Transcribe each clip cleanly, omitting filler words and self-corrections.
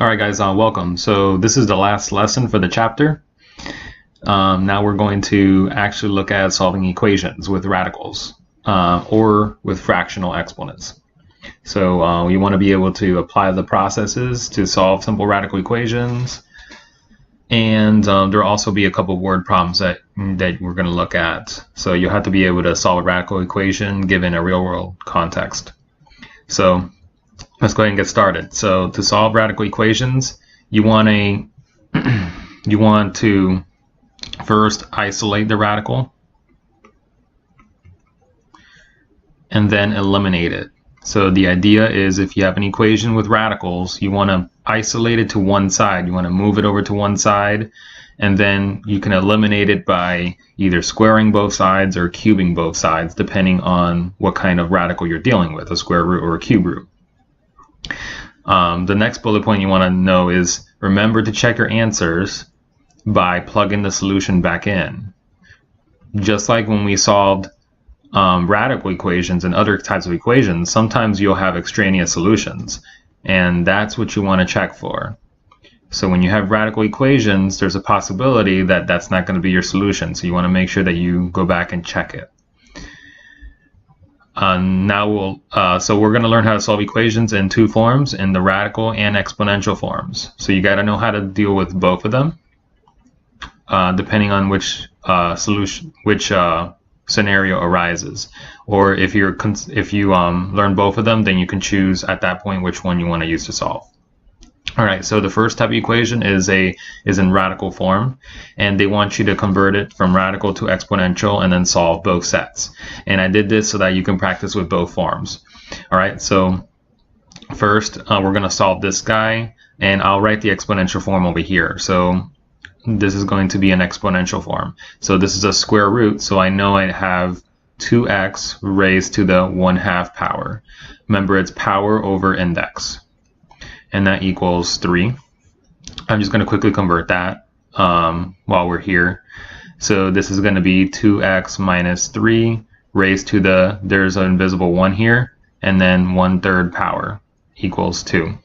Alright guys, welcome. So this is the last lesson for the chapter. Now we're going to actually look at solving equations with radicals or with fractional exponents. So we want to be able to apply the processes to solve simple radical equations, and there will also be a couple of word problems that we're going to look at. So you'll have to be able to solve a radical equation given a real-world context. So let's go ahead and get started. So to solve radical equations, you want to first isolate the radical and then eliminate it. So the idea is, if you have an equation with radicals, you want to isolate it to one side. You want to move it over to one side, and then you can eliminate it by either squaring both sides or cubing both sides, depending on what kind of radical you're dealing with, a square root or a cube root. The next bullet point you want to know is, remember to check your answers by plugging the solution back in. Just like when we solved radical equations and other types of equations, sometimes you'll have extraneous solutions, and that's what you want to check for. So when you have radical equations, there's a possibility that that's not going to be your solution, so you want to make sure that you go back and check it. So we're going to learn how to solve equations in two forms, in the radical and exponential forms. So you got to know how to deal with both of them, depending on which scenario arises. Or if you learn both of them, then you can choose at that point which one you want to use to solve. All right, so the first type of equation is in radical form, and they want you to convert it from radical to exponential and then solve both sets. And I did this so that you can practice with both forms. All right, so first we're going to solve this guy, and I'll write the exponential form over here. So this is going to be an exponential form. So this is a square root, so I know I have 2x raised to the 1/2 power. Remember, it's power over index, and that equals 3. I'm just going to quickly convert that while we're here. So this is going to be 2x minus 3 raised to there's an invisible 1 here, and then 1/3 power equals 2.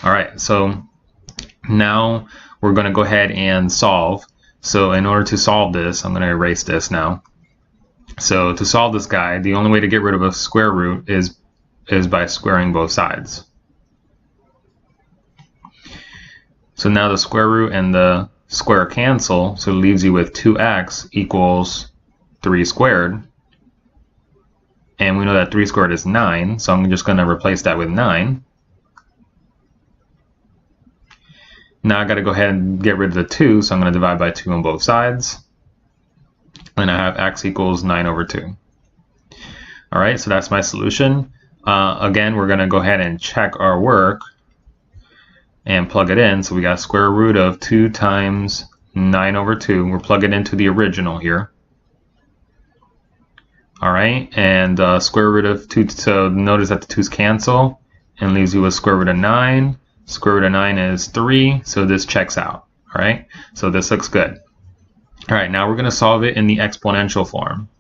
All right, so now we're going to go ahead and solve. So in order to solve this, I'm going to erase this now. So to solve this guy, the only way to get rid of a square root is by squaring both sides. So now the square root and the square cancel, so it leaves you with 2x equals 3 squared. And we know that 3 squared is 9, so I'm just going to replace that with 9. Now I got to go ahead and get rid of the 2, so I'm going to divide by 2 on both sides. And I have x equals 9/2. All right, so that's my solution. Again, we're going to go ahead and check our work and plug it in. So we got square root of 2 times 9/2. We're plugging into the original here. All right, and square root of 2, so notice that the 2's cancel and leaves you with square root of 9. Square root of 9 is 3, so this checks out. All right, so this looks good. All right, now we're going to solve it in the exponential form.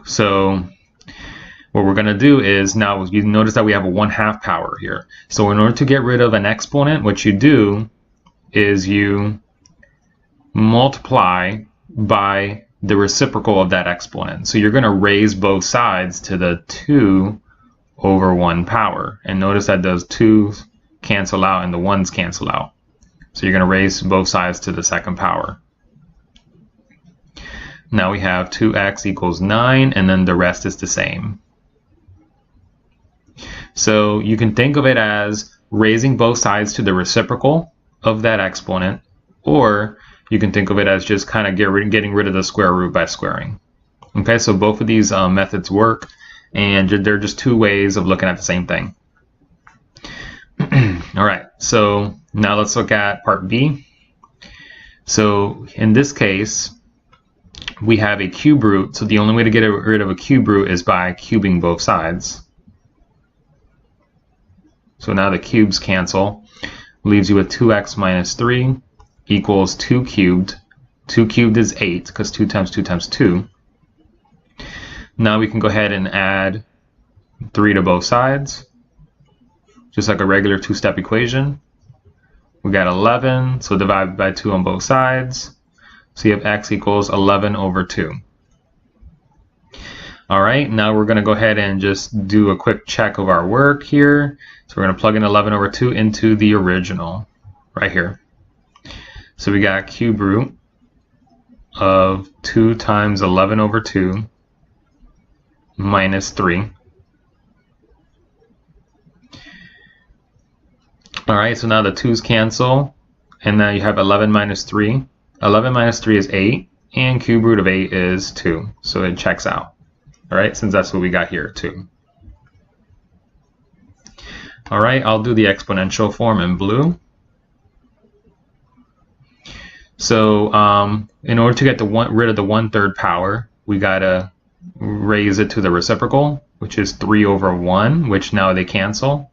So what we're going to do is, now you notice that we have a 1/2 power here. So in order to get rid of an exponent, what you do is you multiply by the reciprocal of that exponent. So you're going to raise both sides to the 2/1 power. And notice that those 2's cancel out and the 1's cancel out. So you're going to raise both sides to the second power. Now we have 2x equals 9, and then the rest is the same. So you can think of it as raising both sides to the reciprocal of that exponent, or you can think of it as just kind of getting rid of the square root by squaring. Okay, so both of these methods work, and they're just two ways of looking at the same thing. All right, so now let's look at part B. So in this case, we have a cube root, so the only way to get rid of a cube root is by cubing both sides. So now the cubes cancel, leaves you with 2x minus 3 equals 2 cubed. 2 cubed is 8, because 2 times 2 times 2. Now we can go ahead and add 3 to both sides, just like a regular two-step equation. We got 11, so divide by 2 on both sides. So you have x equals 11 over 2. All right, now we're going to go ahead and just do a quick check of our work here. So we're going to plug in 11 over 2 into the original right here. So we got cube root of 2 times 11 over 2 minus 3. All right, so now the 2's cancel, and now you have 11 minus 3. 11 minus 3 is 8, and cube root of 8 is 2, so it checks out. All right, since that's what we got here, 2. All right, I'll do the exponential form in blue. So in order to get rid of the 1/3 power, we got to raise it to the reciprocal, which is 3 over 1, which now they cancel.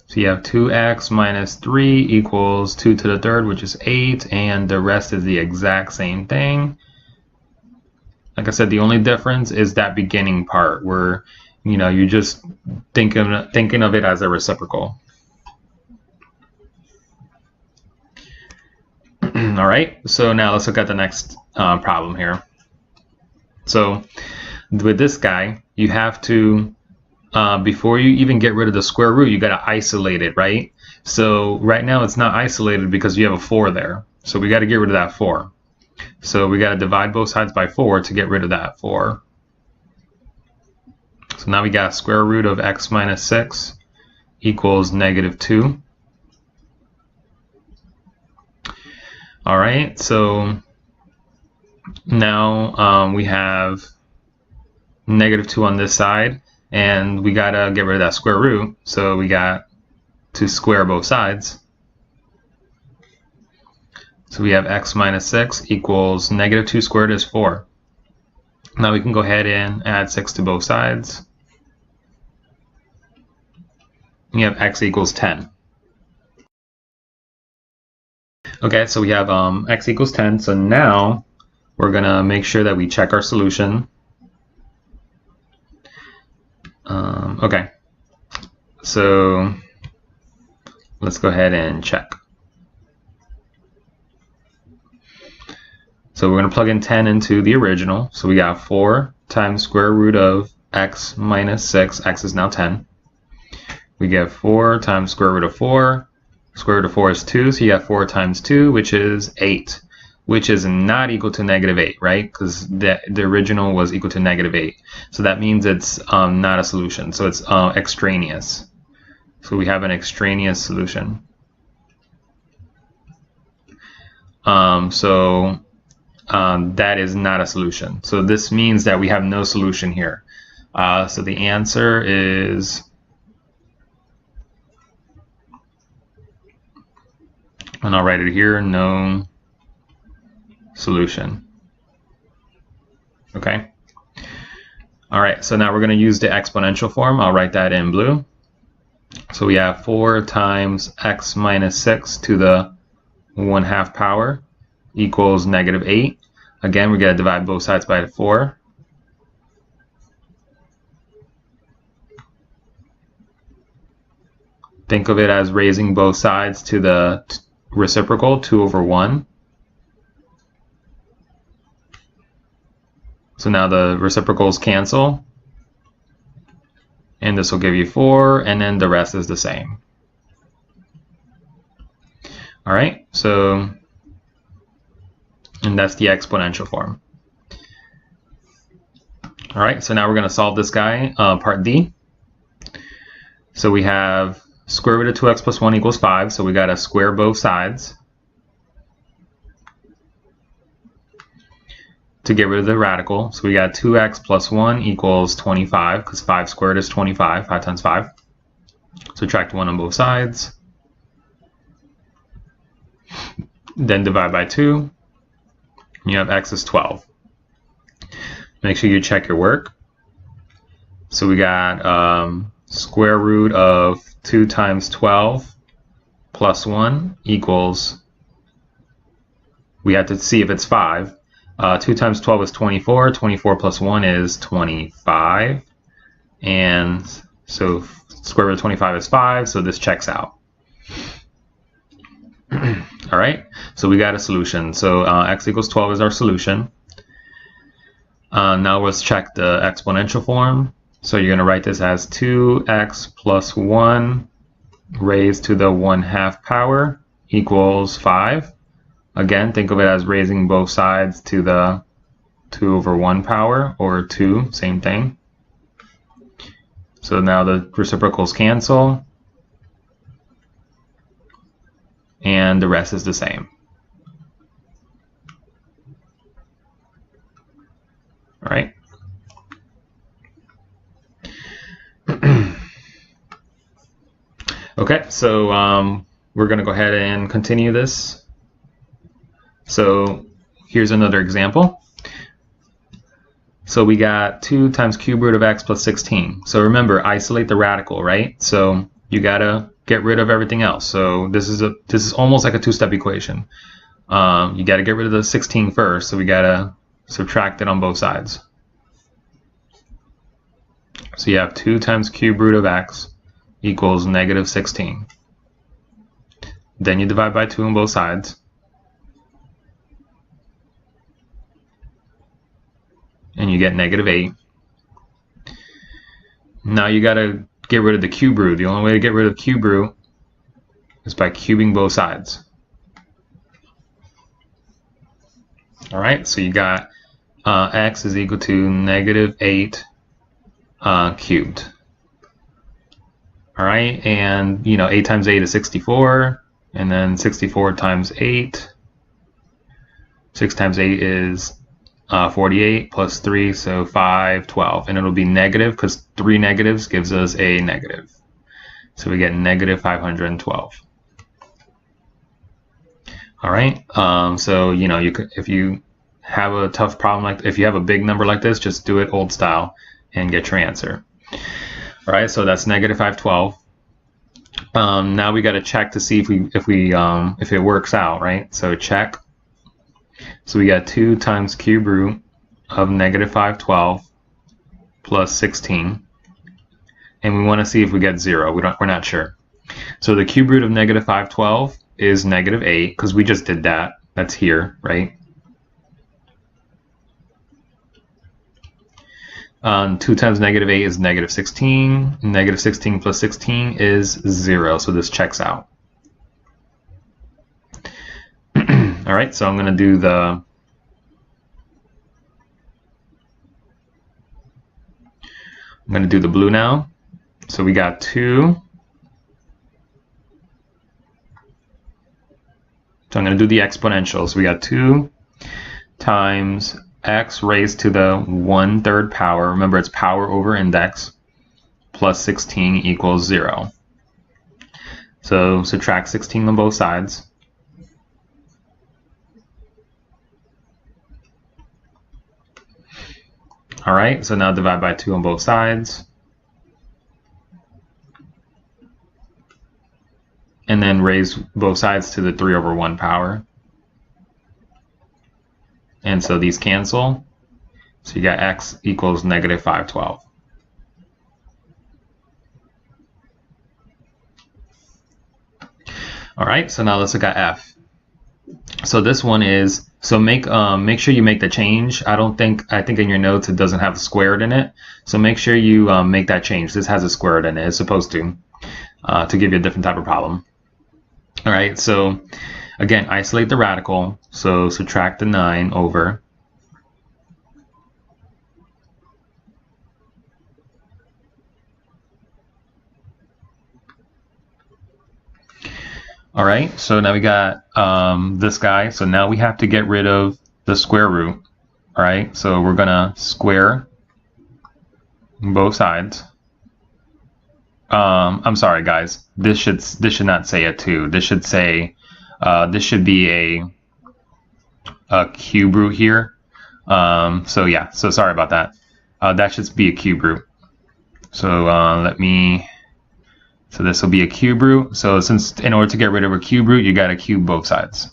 So you have 2x minus 3 equals 2 to the 3rd, which is 8, and the rest is the exact same thing. Like I said, the only difference is that beginning part where, you know, you just thinking of it as a reciprocal. All right, so now let's look at the next problem here. So with this guy, you have to before you even get rid of the square root, you got to isolate it, right? So right now it's not isolated because you have a 4 there. So we got to get rid of that 4. So we got to divide both sides by 4 to get rid of that 4. So now we got square root of x minus 6 equals -2. All right, so now we have -2 on this side. And we gotta get rid of that square root, so we got to square both sides. So we have x minus 6 equals -2 squared is 4. Now we can go ahead and add 6 to both sides. You have x equals 10. Okay, so we have x equals 10. So now we're gonna make sure that we check our solution. Okay, so let's go ahead and check. So we're going to plug in 10 into the original. So we got 4 times square root of x minus 6. X is now 10. We get 4 times square root of 4. Square root of 4 is 2, so you have 4 times 2, which is 8. Which is not equal to -8, right? Because the original was equal to -8. So that means it's not a solution. So it's extraneous. So we have an extraneous solution. That is not a solution. So this means that we have no solution here. So the answer is and I'll write it here, no solution. Okay. All right, so now we're going to use the exponential form. I'll write that in blue. So we have 4 times x minus 6 to the 1/2 power equals -8. Again, we're going to divide both sides by 4. Think of it as raising both sides to the reciprocal, 2 over 1. So now the reciprocals cancel, and this will give you 4, and then the rest is the same. All right, so, and that's the exponential form. All right, so now we're going to solve this guy, part D. So we have square root of 2x plus 1 equals 5, so we got to square both sides to get rid of the radical. So we got 2x plus 1 equals 25, because 5 squared is 25, 5 times 5. Subtract 1 on both sides. Then divide by 2. You have x is 12. Make sure you check your work. So we got square root of 2 times 12 plus 1 equals, we have to see if it's 5. 2 times 12 is 24. 24 plus 1 is 25. And so square root of 25 is 5, so this checks out. All right, so we got a solution. So x equals 12 is our solution. Now let's check the exponential form. So you're going to write this as 2x plus 1 raised to the 1/2 power equals 5. Again, think of it as raising both sides to the 2/1 power, or 2, same thing. So now the reciprocals cancel, and the rest is the same. All right. Okay, so we're going to go ahead and continue this. So here's another example. So we got 2 times cube root of x plus 16. So remember, isolate the radical, right? So you gotta get rid of everything else. So this is almost like a two-step equation. You gotta get rid of the 16 first, so we gotta subtract it on both sides. So you have 2 times cube root of x equals negative 16. Then you divide by 2 on both sides. And you get negative 8. Now you gotta get rid of the cube root. The only way to get rid of cube root is by cubing both sides. All right, so you got x is equal to negative 8 cubed. All right, and 8 times 8 is 64, and then 64 times 8. 6 times 8 is 48 plus 3, so 5, 12. And it'll be negative because 3 negatives gives us a negative. So we get negative 512. All right, so you could, if you have a tough problem, if you have a big number like this, just do it old style and get your answer. All right, so that's negative 512. Now we got to check to see if it works out, right? So check. So we got 2 times cube root of negative 512 plus 16, and we want to see if we get 0. We're not sure. So the cube root of negative 512 is negative 8, because we just did that. That's here, right? 2 times negative 8 is negative 16. Negative 16 plus 16 is 0, so this checks out. All right, so I'm going to do the blue now. So we got 2. So I'm going to do the exponential. So we got 2 times x raised to the 1/3 power. Remember, it's power over index plus 16 equals 0. So subtract 16 on both sides. All right, so now divide by 2 on both sides. And then raise both sides to the 3/1 power. And so these cancel. So you got x equals negative 512. All right, so now let's look at f. So this one is, so make sure you make the change. I think in your notes it doesn't have a squared in it. So make sure you make that change. This has a squared in it. It's supposed to give you a different type of problem. All right, so again, isolate the radical. So subtract the 9 over. All right, so now we got this guy. So now we have to get rid of the square root. All right, so we're gonna square both sides. I'm sorry, guys. This should not say a 2. This should say this should be a cube root here. So yeah, so sorry about that. That should be a cube root. So so this will be a cube root. So since in order to get rid of a cube root, you got to cube both sides.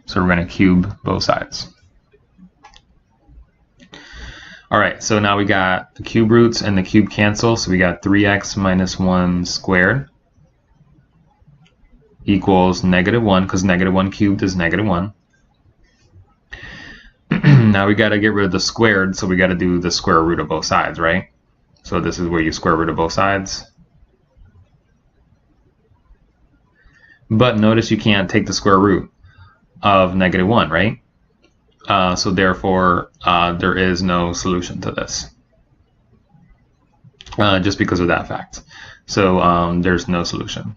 So we're going to cube both sides. All right, so now we got the cube roots and the cube cancel. So we got 3x minus 1 squared equals -1, because -1 cubed is -1. Now we got to get rid of the squared, so we got to do the square root of both sides, right? So this is where you square root of both sides. But notice you can't take the square root of -1, right? So therefore, there is no solution to this, just because of that fact. So there's no solution.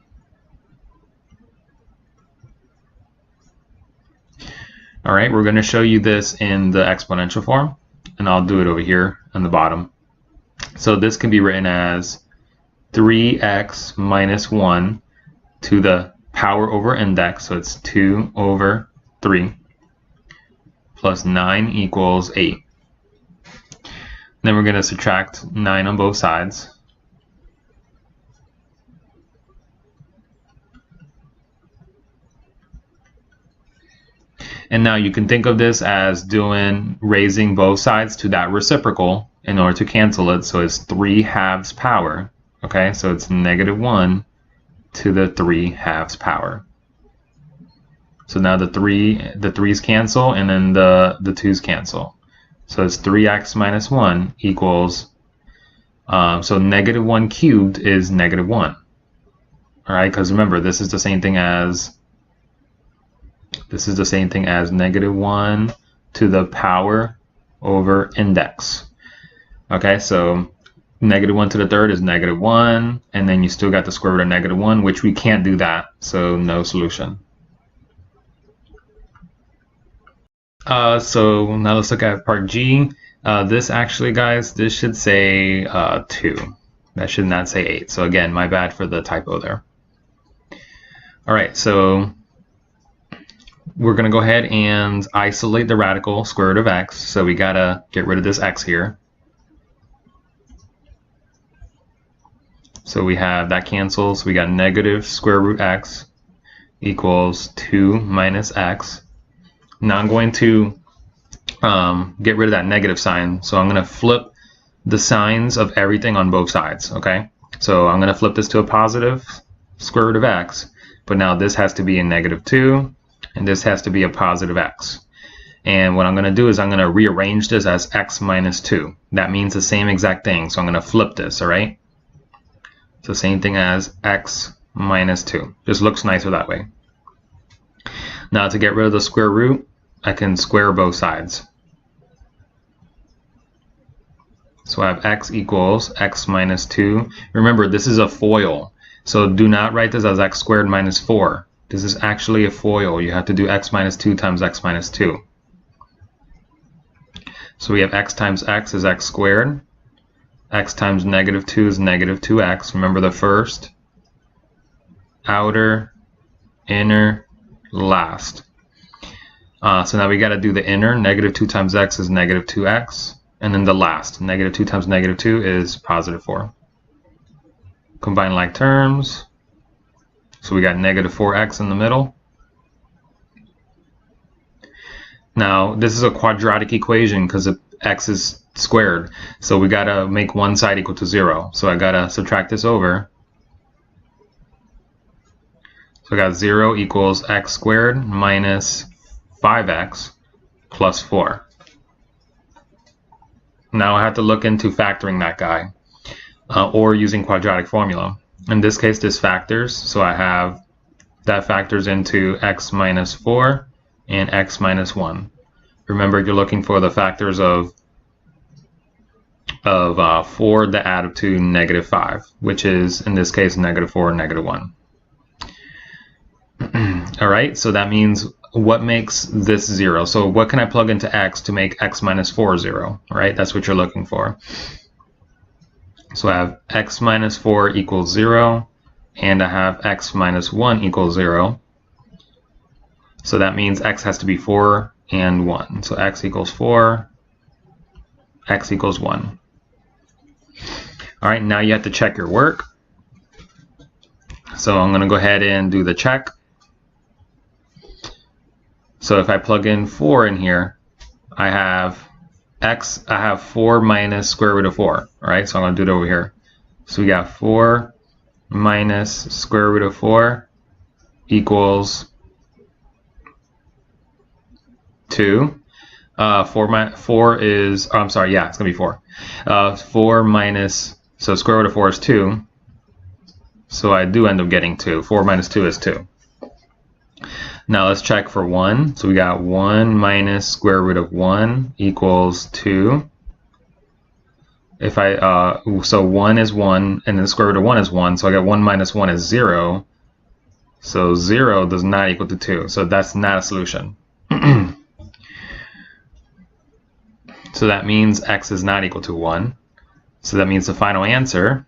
All right, we're going to show you this in the exponential form, and I'll do it over here on the bottom. So this can be written as 3x minus 1 to the power over index, so it's 2 over 3, plus 9 equals 8. Then we're going to subtract 9 on both sides. And now you can think of this as raising both sides to that reciprocal in order to cancel it. So it's 3/2 power. Okay, so it's -1 to the 3/2 power. So now the 3's cancel, and then the 2's cancel. So it's 3x minus 1 equals, so -1 cubed is -1. All right, because remember, this is the same thing as -1 to the power over index. Okay, so -1 to the third is -1, and then you still got the square root of -1, which we can't do that, so no solution. So now let's look at part G. This actually, guys, this should say 2. That should not say 8. So again, my bad for the typo there. All right, so we're going to go ahead and isolate the radical square root of x. So we got to get rid of this x here. So we have that cancels. We got negative square root x equals 2 minus x. Now I'm going to get rid of that negative sign. So I'm going to flip the signs of everything on both sides. Okay, so I'm going to flip this to a positive square root of x. But now this has to be a -2. And this has to be a positive x. And what I'm going to do is I'm going to rearrange this as x minus 2. That means the same exact thing. So I'm going to flip this, all right? So same thing as x minus 2. Just looks nicer that way. Now to get rid of the square root, I can square both sides. So I have x equals x minus 2. Remember, this is a FOIL. So do not write this as x squared minus 4. This is actually a FOIL. You have to do x minus 2 times x minus 2. So we have x times x is x squared. X times -2 is -2x. Remember the first, outer, inner, last. So now we got to do the inner. -2 times x is -2x. And then the last, -2 times -2 is +4. Combine like terms. So we got -4x in the middle. Now this is a quadratic equation because x is squared. So we got to make one side equal to 0. So I got to subtract this over. So I got 0 equals x squared minus 5x plus 4. Now I have to look into factoring that guy or using quadratic formula. In this case, this factors, so I have that factors into x minus 4 and x minus 1. Remember, you're looking for the factors of 4 that add up to -5, which is, in this case, -4 and -1. All right, so that means what makes this 0? So what can I plug into x to make x minus 4 0? All right, that's what you're looking for. So I have x minus 4 equals 0, and I have x minus 1 equals 0. So that means x has to be 4 and 1. So x equals 4, x equals 1. All right, now you have to check your work. So I'm going to go ahead and do the check. So if I plug in 4 in here, I have 4 minus square root of 4. All right, so I'm going to do it over here. So we got 4 minus square root of 4 equals 2. 4 is, oh, I'm sorry, yeah, it's going to be 4. 4 minus, so square root of 4 is 2. So I do end up getting 2. 4 minus 2 is 2. Now let's check for 1. So we got 1 minus square root of 1 equals 2. If I, so 1 is 1, and then the square root of 1 is 1, so I got 1 minus 1 is 0. So 0 does not equal to 2. So that's not a solution. So that means x is not equal to 1. So that means the final answer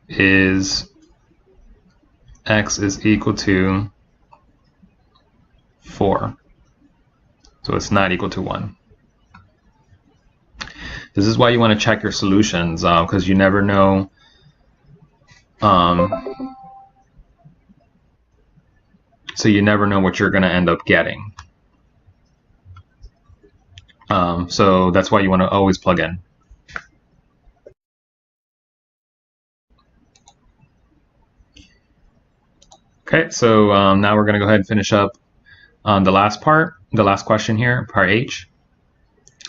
is x is equal to 4. So it's not equal to 1. This is why you want to check your solutions, because you never know so you never know what you're going to end up getting. So that's why you want to always plug in. Okay, so now we're going to go ahead and finish up the last part, the last question here, part H.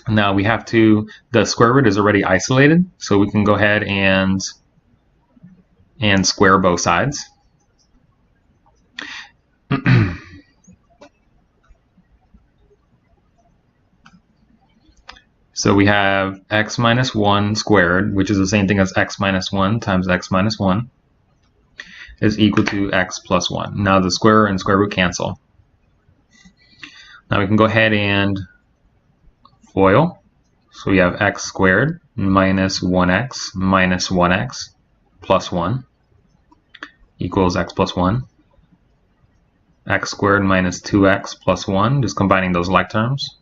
Now we have to, the square root is already isolated, so we can go ahead and square both sides. So we have x minus 1 squared, which is the same thing as x minus 1 times x minus 1, is equal to x plus 1. Now the square and square root cancel. Now we can go ahead and FOIL. So we have x squared minus 1x plus 1 equals x plus 1. X squared minus 2x plus 1, just combining those like terms.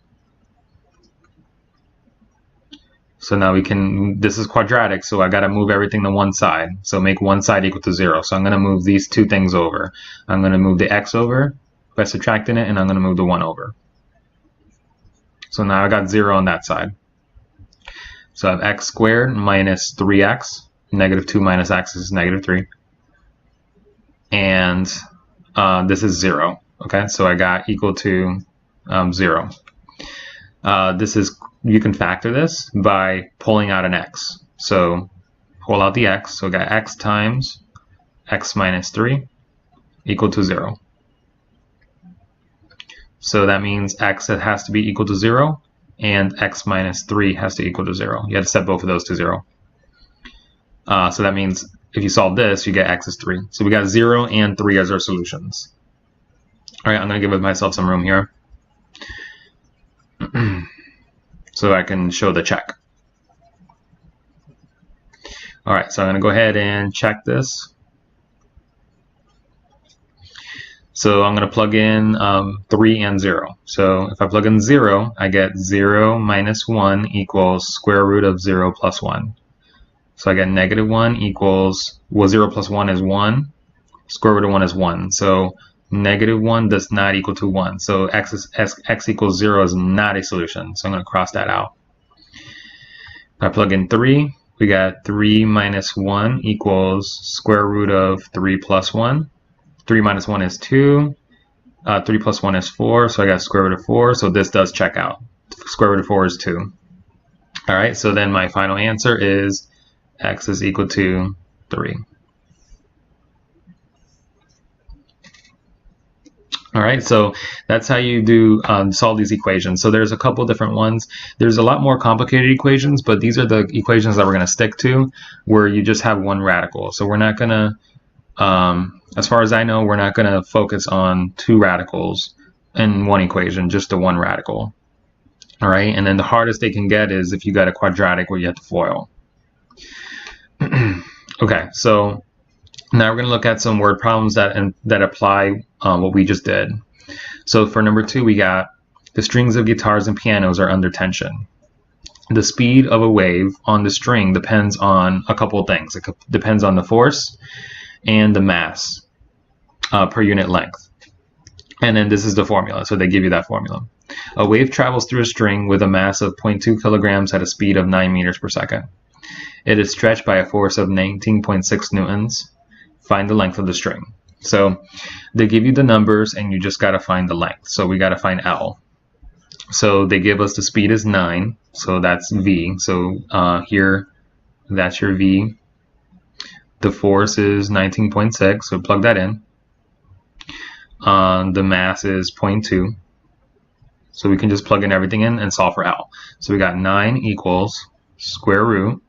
So now we can, this is quadratic, so I got to move everything to one side. So make one side equal to 0. So I'm going to move these two things over. I'm going to move the x over by subtracting it, and I'm going to move the 1 over. So now I got 0 on that side. So I have x squared minus 3x. Negative 2 minus x is negative 3. And this is 0. Okay, so I got equal to 0. This is, you can factor this by pulling out an x. So pull out the x. So I got x times x minus 3 equal to 0. So that means x has to be equal to 0, and x minus 3 has to equal to 0. You have to set both of those to 0. So that means if you solve this, you get x is 3. So we got 0 and 3 as our solutions. All right, I'm going to give myself some room here so I can show the check. All right, so I'm going to go ahead and check this. So I'm going to plug in 3 and 0. So if I plug in 0, I get 0 minus 1 equals square root of 0 plus 1. So I get negative 1 equals, well, 0 plus 1 is 1. Square root of 1 is 1. So negative 1 does not equal to 1. So x equals 0 is not a solution. So I'm going to cross that out. If I plug in 3, we got 3 minus 1 equals square root of 3 plus 1. 3 minus 1 is 2. 3 plus 1 is 4. So I got square root of 4. So this does check out. Square root of 4 is 2. All right, so then my final answer is x is equal to 3. All right, so that's how you do solve these equations. So there's a couple different ones. There's a lot more complicated equations, but these are the equations that we're going to stick to, where you just have one radical. So we're not going to, as far as I know, we're not going to focus on 2 radicals in one equation, just the one radical. All right, and then the hardest they can get is if you got a quadratic where you have to FOIL. Okay, so now we're going to look at some word problems that apply what we just did. So for number 2, we got the strings of guitars and pianos are under tension. The speed of a wave on the string depends on a couple of things. It depends on the force and the mass per unit length. And then this is the formula, so they give you that formula. A wave travels through a string with a mass of 0.2 kilograms at a speed of 9 meters per second. It is stretched by a force of 19.6 newtons. Find the length of the string. So they give you the numbers and you just got to find the length. So we got to find L. So they give us the speed is 9, so that's V. So here, that's your V. The force is 19.6, so plug that in. The mass is 0.2. So we can just plug in everything in and solve for L. So we got 9 equals square root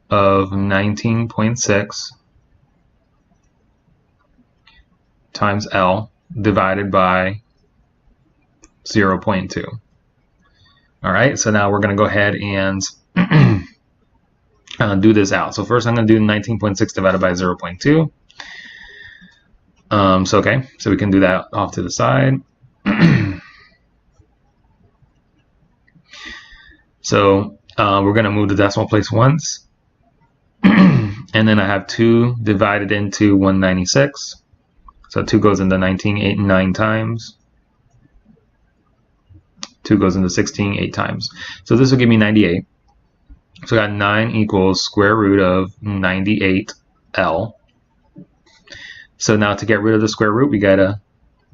of 19.6 times L divided by 0.2. All right, so now we're going to go ahead and do this out. So first I'm going to do 19.6 divided by 0.2. So we can do that off to the side. So we're going to move the decimal place once. And then I have 2 divided into 196. So 2 goes into 19 8 and 9 times. 2 goes into 16 8 times. So this will give me 98. So I got 9 equals square root of 98L. So now to get rid of the square root, we got to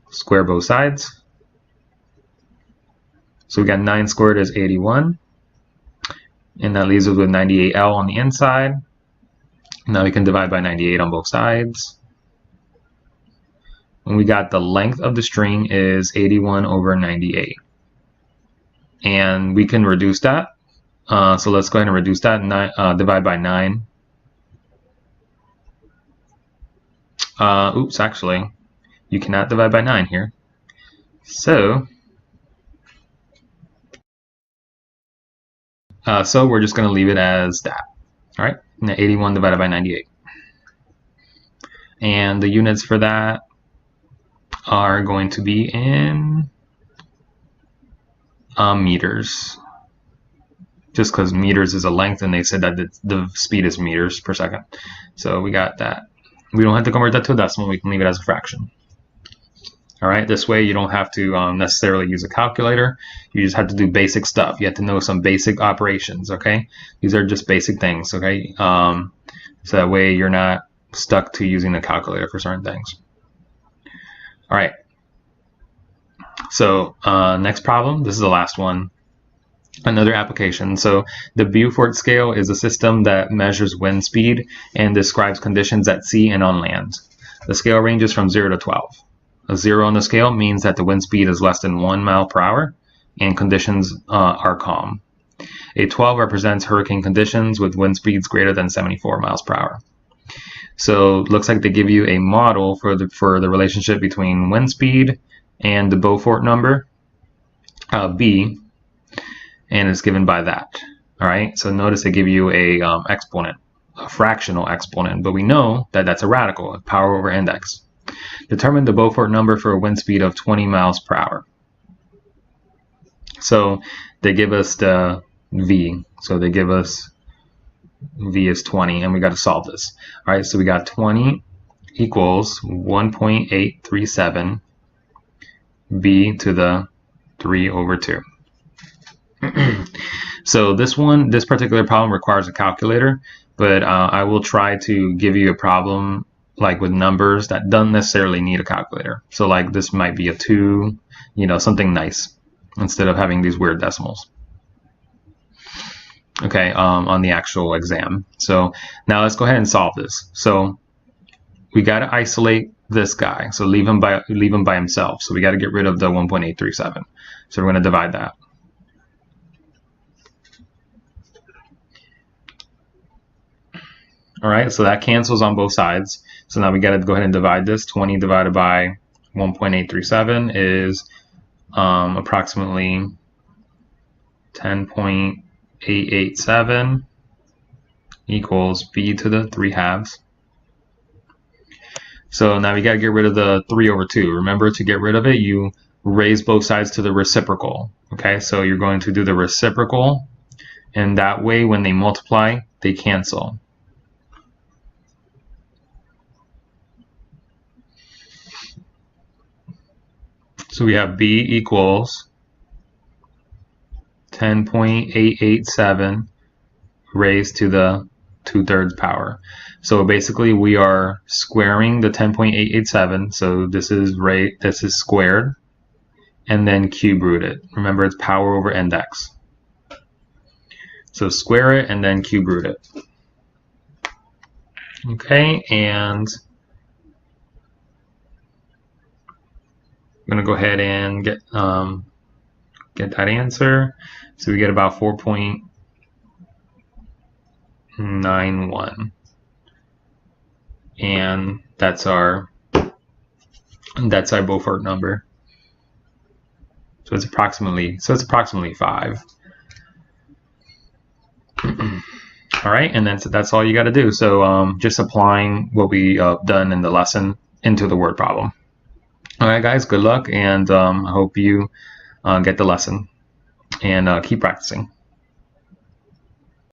square both sides. So we got 9 squared is 81. And that leaves us with 98L on the inside. Now we can divide by 98 on both sides. And we got the length of the string is 81 over 98. And we can reduce that. So let's go ahead and reduce that. Divide by 9. Oops, actually, you cannot divide by 9 here. So we're just going to leave it as that. All right, 81 divided by 98. And the units for that are going to be in meters. Just because meters is a length and they said that the speed is meters per second. So we got that. We don't have to convert that to a decimal. We can leave it as a fraction. All right, this way you don't have to necessarily use a calculator. You just have to do basic stuff. You have to know some basic operations, okay? These are just basic things, okay? So that way you're not stuck to using a calculator for certain things. All right. So next problem, this is the last one. Another application. So the Beaufort scale is a system that measures wind speed and describes conditions at sea and on land. The scale ranges from 0 to 12. A 0 on the scale means that the wind speed is less than 1 mile per hour and conditions are calm. A 12 represents hurricane conditions with wind speeds greater than 74 miles per hour. So it looks like they give you a model for the relationship between wind speed and the Beaufort number, B, and it's given by that. All right, so notice they give you a exponent, a fractional exponent, but we know that that's a radical, a power over index. Determine the Beaufort number for a wind speed of 20 miles per hour. So they give us the V, so they give us V is 20, and we got to solve this. All right, so we got 20 equals 1.837 B to the 3 over 2. So this particular problem requires a calculator, but I will try to give you a problem like with numbers that don't necessarily need a calculator. So like this might be a 2, something nice instead of having these weird decimals. Okay, on the actual exam. So now let's go ahead and solve this. So we got to isolate this guy. So leave him by himself. So we got to get rid of the 1.837. So we're going to divide that. All right, so that cancels on both sides. So now we got to go ahead and divide this. 20 divided by 1.837 is approximately 10.887 equals B to the 3 halves. So now we got to get rid of the 3 over 2. Remember, to get rid of it, you raise both sides to the reciprocal. Okay, so you're going to do the reciprocal, and that way when they multiply, they cancel. So we have b equals 10.887 raised to the 2/3 power. So basically we are squaring the 10.887. So this is squared, and then cube root it. Remember, it's power over index. So square it and then cube root it. Okay, and I'm gonna go ahead and get that answer. So we get about 4.91, and that's our Beaufort number. So it's approximately 5. All right, and then that's all you got to do. So just applying what we done in the lesson into the word problem. All right, guys, good luck, and I hope you get the lesson, and keep practicing.